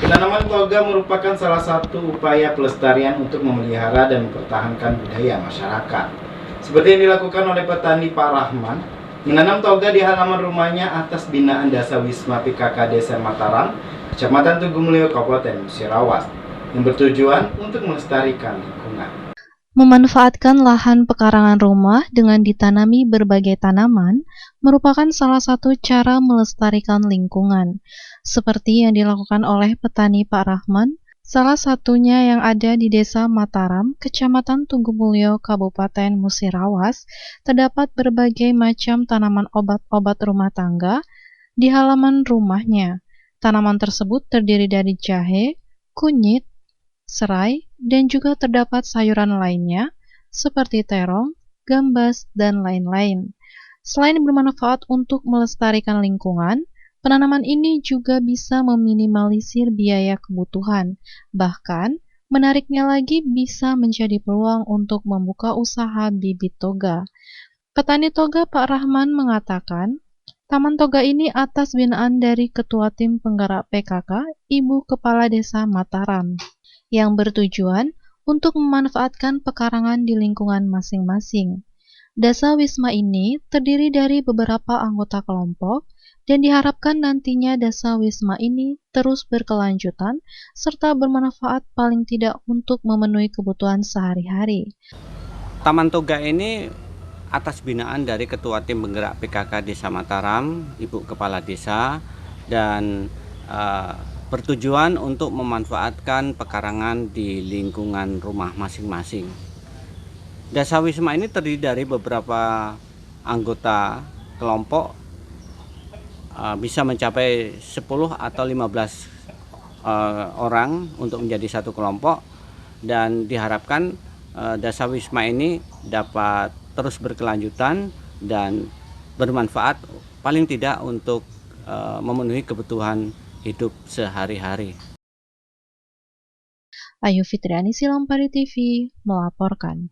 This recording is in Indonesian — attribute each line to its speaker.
Speaker 1: Penanaman toga merupakan salah satu upaya pelestarian untuk memelihara dan mempertahankan budaya masyarakat. Seperti yang dilakukan oleh petani Pak Rahman, menanam toga di halaman rumahnya atas binaan Dasawisma PKK Desa Mataram, Kecamatan Tugumulyo, Kabupaten Musirawas, yang bertujuan untuk melestarikan lingkungan.
Speaker 2: Memanfaatkan lahan pekarangan rumah dengan ditanami berbagai tanaman merupakan salah satu cara melestarikan lingkungan, seperti yang dilakukan oleh petani Pak Rahman, salah satunya yang ada di Desa Mataram, Kecamatan Tugumulyo, Kabupaten Musirawas. Terdapat berbagai macam tanaman obat-obat rumah tangga di halaman rumahnya. Tanaman tersebut terdiri dari jahe, kunyit, serai, dan juga terdapat sayuran lainnya seperti terong, gambas, dan lain-lain. Selain bermanfaat untuk melestarikan lingkungan, penanaman ini juga bisa meminimalisir biaya kebutuhan. Bahkan, menariknya lagi bisa menjadi peluang untuk membuka usaha bibit toga. Petani toga Pak Rahman mengatakan, Taman Toga ini atas binaan dari Ketua Tim Penggerak PKK, Ibu Kepala Desa Mataram, yang bertujuan untuk memanfaatkan pekarangan di lingkungan masing-masing. Dasawisma ini terdiri dari beberapa anggota kelompok dan diharapkan nantinya Dasawisma ini terus berkelanjutan serta bermanfaat paling tidak untuk memenuhi kebutuhan sehari-hari.
Speaker 3: Taman Toga ini atas binaan dari Ketua Tim Penggerak PKK Desa Mataram, Ibu Kepala Desa, dan bertujuan untuk memanfaatkan pekarangan di lingkungan rumah masing-masing. Dasawisma ini terdiri dari beberapa anggota kelompok, bisa mencapai 10 atau 15 orang untuk menjadi satu kelompok, dan diharapkan Dasawisma ini dapat terus berkelanjutan dan bermanfaat paling tidak untuk memenuhi kebutuhan hidup sehari-hari.
Speaker 2: Ayu Fitriani, Silampari TV, melaporkan.